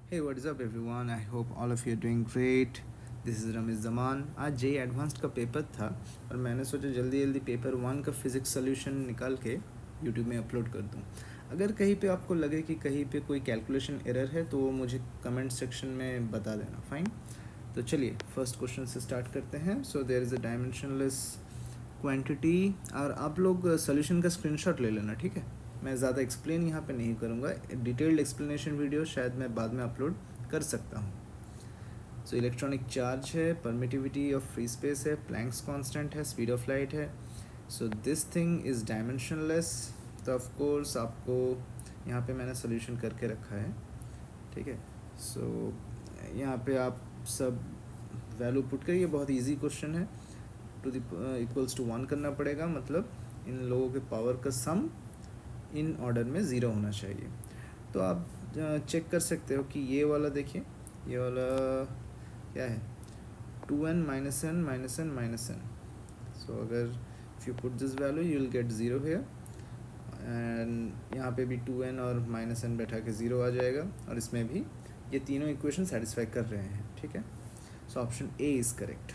Hey, what is up everyone? I hope all of you are doing great. This is Ramesh Zaman. आज जे advanced का paper था और मैंने सोचा जल्दी जल्दी पेपर 1 का फिज़िक्स सोल्यूशन निकाल के यूट्यूब में अपलोड कर दूं. अगर कहीं पे आपको लगे कि कहीं पे कोई कैलकुलेशन एरर है तो वो मुझे कमेंट सेक्शन में बता देना. फाइन. तो चलिए फर्स्ट क्वेश्चन से स्टार्ट करते हैं. So there is a dimensionless quantity और आप लोग सोल्यूशन का स्क्रीनशॉट ले लेना, ठीक है. मैं ज़्यादा एक्सप्लेन यहाँ पे नहीं करूँगा. डिटेल्ड एक्सप्लेनेशन वीडियो शायद मैं बाद में अपलोड कर सकता हूँ. सो इलेक्ट्रॉनिक चार्ज है, परमिटिविटी ऑफ फ्री स्पेस है, प्लैंक्स कांस्टेंट है, स्पीड ऑफ लाइट है. So this thing is dimensionless. तो ऑफ कोर्स आपको यहाँ पे मैंने सोल्यूशन करके रखा है, ठीक है. सो यहाँ पे आप सब वैल्यू पुट करिए. बहुत इजी क्वेश्चन है. टू द इक्वल्स टू 1 करना पड़ेगा, मतलब इन लोगों के पावर का सम इन ऑर्डर में ज़ीरो होना चाहिए. तो आप चेक कर सकते हो कि ये वाला देखिए, ये वाला क्या है, 2n minus N minus N minus N. So अगर if you put this value you will get zero here and यहाँ पे भी 2n और माइनस एन बैठा के ज़ीरो आ जाएगा. और इसमें भी ये तीनों इक्वेशन सेटिस्फाई कर रहे हैं, ठीक है. So option A is correct.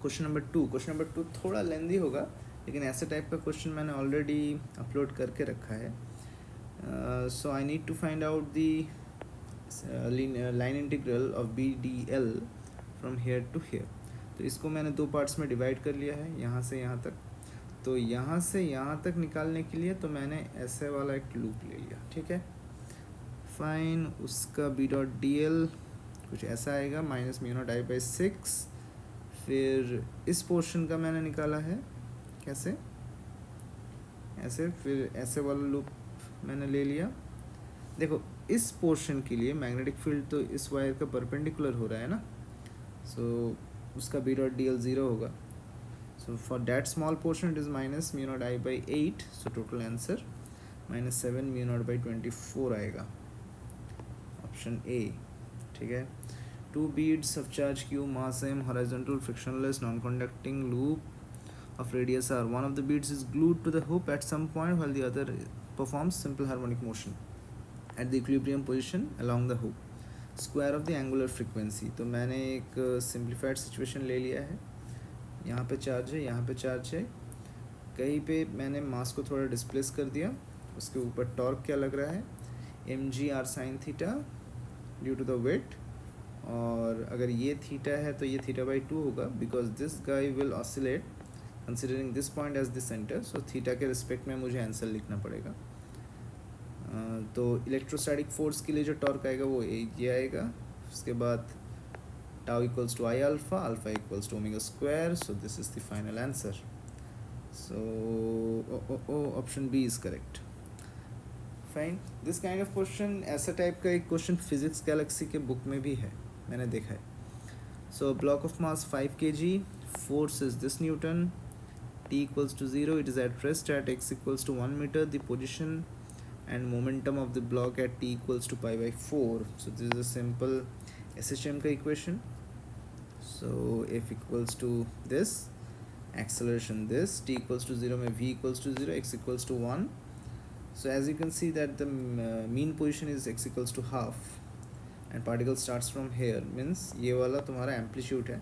Question number two थोड़ा लेंदी होगा, लेकिन ऐसे टाइप का क्वेश्चन मैंने ऑलरेडी अपलोड करके रखा है. So I need to find out the line integral of B D L from here to here. तो इसको मैंने दो पार्ट्स में डिवाइड कर लिया है, यहाँ से यहाँ तक. तो यहाँ से यहाँ तक निकालने के लिए तो मैंने ऐसे वाला एक लूप ले लिया, ठीक है. फाइन. उसका बी डॉट डी एल कुछ ऐसा आएगा, minus mu naught I by 6. फिर इस पोर्शन का मैंने निकाला है कैसे, ऐसे. फिर ऐसे वाला लूप मैंने ले लिया. देखो इस पोर्शन के लिए मैग्नेटिक फील्ड तो इस वायर का परपेंडिकुलर हो रहा है ना. सो उसका B dot D L zero होगा. So for that small portion it is minus mu naught I by 8. So total answer -7 mu naught by 24 आएगा. ऑप्शन ए, ठीक है. Two beads of charge q, mass m, horizontal frictionless non-conducting loop of radius r. One of the beads is glued to the hoop at some point while the other performs simple harmonic motion at the equilibrium position along the hoop. Square of the angular frequency. तो मैंने एक simplified situation ले लिया है. यहाँ पे charge है, यहाँ पे चार्ज है. कहीं पे मैंने मास को थोड़ा डिस्प्लेस कर दिया. उसके ऊपर टॉर्क क्या लग रहा है, M G R sine theta due to the weight. और अगर ये थीटा है तो ये थीटा बाई 2 होगा, because this guy will oscillate considering this point as the centre. So theta के रिस्पेक्ट में मुझे आंसर लिखना पड़ेगा. तो इलेक्ट्रोस्टैटिक फोर्स के लिए जो टॉर्क आएगा वो ये आएगा. उसके बाद tau equals to I alpha, alpha equals to omega square. So this is the final answer. So option B is correct. Fine. This kind of question, ऐसा टाइप का एक क्वेश्चन फिजिक्स गैलेक्सी के बुक में भी है, मैंने देखा है. So block of mass 5 kg, force is this Newton, t equals to 0, it is at rest at x equals to 1 meter, the position and momentum of the block at t equals to pi by 4. So this is a simple SHM का equation. So F equals to this, acceleration this, t equals to 0 में v equals to 0, x equals to 1. So as you can see that the mean position is x equals to half and particle starts from here, means ये वाला तुम्हारा amplitude है.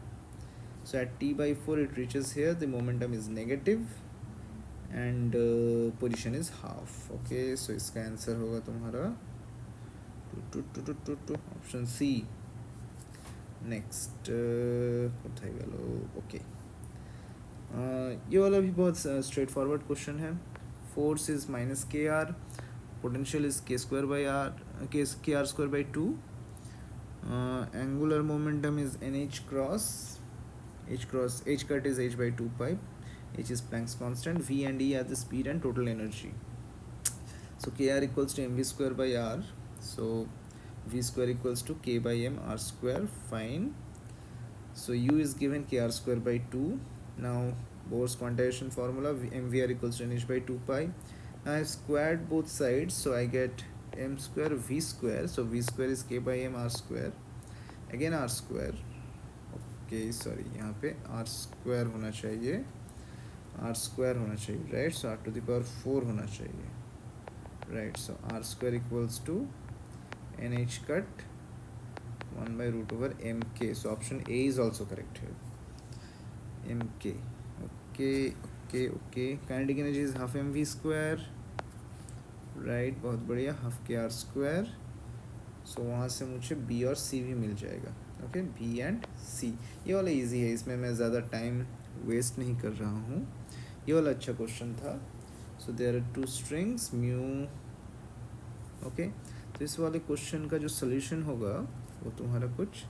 So at t by 4 it reaches here, the momentum is negative and position is half. Okay, so इसका answer होगा तुम्हारा option C. Next कोথায় গেল. Okay, ये वाला भी बहुत स्ट्रेट फॉरवर्ड क्वेश्चन है. Force is minus K R, potential is K square by R, K R square by 2. Angular momentum is nh cross, h cut is h by 2 pi, h is Planck's constant, v and e are the speed and total energy. So kr equals to mv square by r. So v square equals to k by m r square. Fine. So u is given kr square by 2. Now Bohr's quantization formula, mvr equals to nh by 2 pi. Now I have squared both sides, so I get m square v square. So v square is k by m r square, again r square. Okay sorry, यहाँ पे r square होना चाहिए, r square होना चाहिए, right. So r to the power 4 होना चाहिए, right. So r square equals to NH cut 1/√MK. So option A is also correct here. MK. Okay. Kinetic energy is half mv square. Right, बहुत बढ़िया, half के R square. सो वहाँ से मुझे B और सी भी मिल जाएगा. ओके, बी एंड सी. ये वाला इजी है, इसमें मैं ज़्यादा टाइम वेस्ट नहीं कर रहा हूँ. ये वाला अच्छा क्वेश्चन था. So there are 2 strings mu. Okay, तो इस वाले क्वेश्चन का जो सोल्यूशन होगा वो तुम्हारा कुछ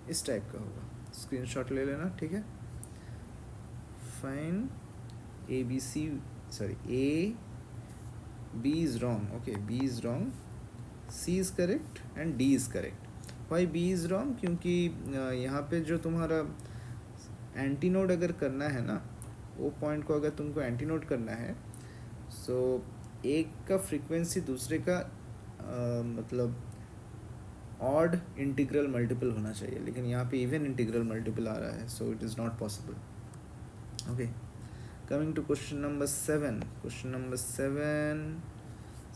इस टाइप का होगा. स्क्रीनशॉट ले लेना, ठीक है. Fine. A B C, sorry, A B is wrong. Okay, B is wrong, C is correct and D is correct. Why B is wrong? क्योंकि यहाँ पे जो तुम्हारा एंटी नोड अगर करना है ना, वो पॉइंट को अगर तुमको एंटी नोड करना है, सो एक का फ्रीक्वेंसी दूसरे का मतलब ऑड इंटीग्रल मल्टीपल होना चाहिए, लेकिन यहाँ पे इवन इंटीग्रल मल्टीपल आ रहा है, so it is not possible. Okay, coming to question number 7. Question number 7,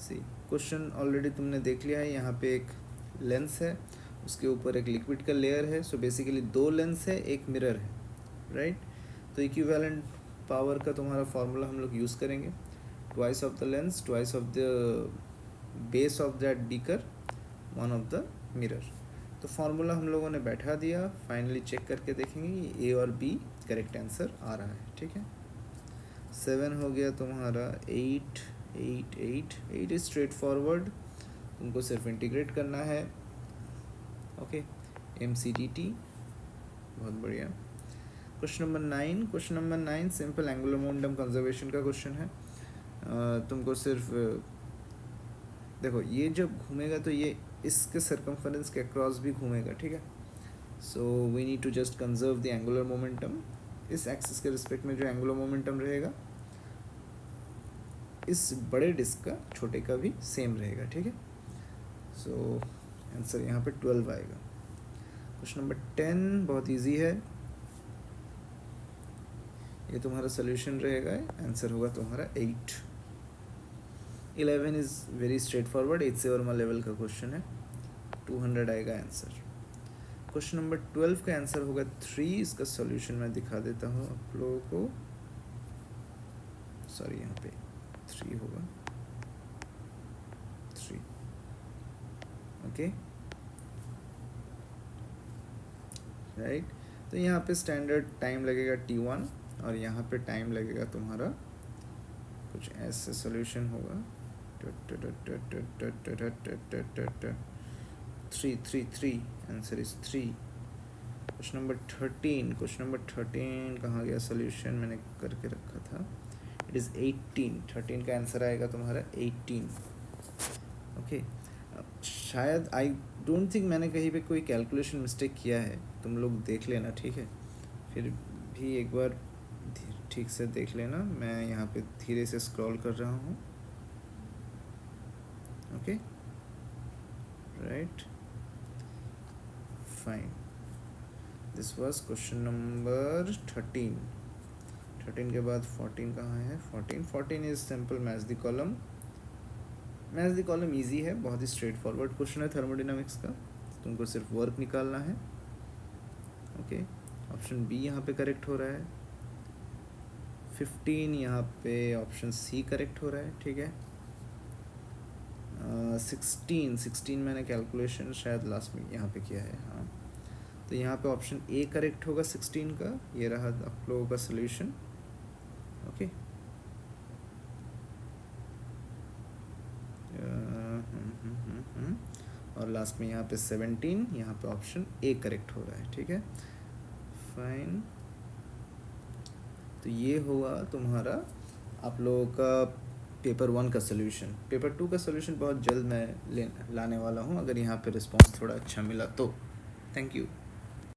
see, question already तुमने देख लिया है. यहाँ पे एक लेंस है, उसके ऊपर एक लिक्विड का लेयर है. सो बेसिकली 2 लेंस है, एक मिरर है, राइट. तो इक्विवेलेंट पावर का तुम्हारा फार्मूला हम लोग यूज़ करेंगे. Twice of the lens, twice of the base of that beaker, 1 of the mirror. तो फार्मूला हम लोगों ने बैठा दिया. फाइनली चेक करके देखेंगे ए और बी करेक्ट आंसर आ रहा है, ठीक है. 7 हो गया तुम्हारा. 8 इज स्ट्रेट फॉरवर्ड, तुमको सिर्फ इंटीग्रेट करना है. ओके, MCDT, बहुत बढ़िया. Question number 9 simple angular momentum conservation का क्वेश्चन है. तुमको सिर्फ देखो, ये जब घूमेगा तो ये इसके सर्कमफरेंस के अक्रॉस भी घूमेगा, ठीक है. So we need to just conserve the angular momentum. इस एक्सिस के रिस्पेक्ट में जो एंगुलर मोमेंटम रहेगा, इस बड़े डिस्क का छोटे का भी सेम रहेगा, ठीक है. सो आंसर यहाँ पे 12 आएगा. क्वेश्चन नंबर 10 बहुत इजी है. ये तुम्हारा सोल्यूशन रहेगा, आंसर होगा तुम्हारा 8. 11 इज़ वेरी स्ट्रेट फॉरवर्ड, 8 से वर्मा लेवल का क्वेश्चन है. 200 आएगा आंसर. क्वेश्चन नंबर 12 का आंसर होगा 3. इसका सॉल्यूशन मैं दिखा देता हूँ आप लोगों को. सॉरी, यहाँ पे 3 होगा. 3. Okay, right. तो यहाँ पे स्टैंडर्ड टाइम लगेगा T1 और यहाँ पे टाइम लगेगा तुम्हारा कुछ ऐसे सॉल्यूशन होगा. 3. Answer is 3. क्वेश्चन नंबर 13 कहाँ गया सॉल्यूशन, मैंने करके रखा था. इट इज़ 18 का आंसर आएगा तुम्हारा 18. ओके, शायद आई डोंट थिंक मैंने कहीं पे कोई कैलकुलेशन मिस्टेक किया है. तुम लोग देख लेना, ठीक है. फिर भी एक बार ठीक से देख लेना. मैं यहाँ पे धीरे से स्क्रॉल कर रहा हूँ. Okay, right, fine. This was question number 13 के बाद 14 कहाँ है. 14 is simple match the column. Match the column easy है, बहुत ही स्ट्रेट फॉरवर्ड क्वेश्चन है थर्मोडायनामिक्स का. तुमको सिर्फ वर्क निकालना है. ओके, ऑप्शन बी यहाँ पे करेक्ट हो रहा है. 15 यहाँ पे ऑप्शन सी करेक्ट हो रहा है, ठीक है. 16 मैंने कैलकुलेशन शायद लास्ट में यहाँ पे किया है. हाँ, तो यहाँ पे ऑप्शन ए करेक्ट होगा 16 का. ये रहा आप लोगों का सोल्यूशन. ओके, और लास्ट में यहाँ पे 17, यहाँ पे ऑप्शन ए करेक्ट हो रहा है, ठीक है. फाइन. तो ये हुआ तुम्हारा आप लोगों का पेपर 1 का सोल्यूशन. पेपर 2 का सोल्यूशन बहुत जल्द मैं लाने वाला हूँ, अगर यहाँ पे रिस्पांस थोड़ा अच्छा मिला तो. Thank you.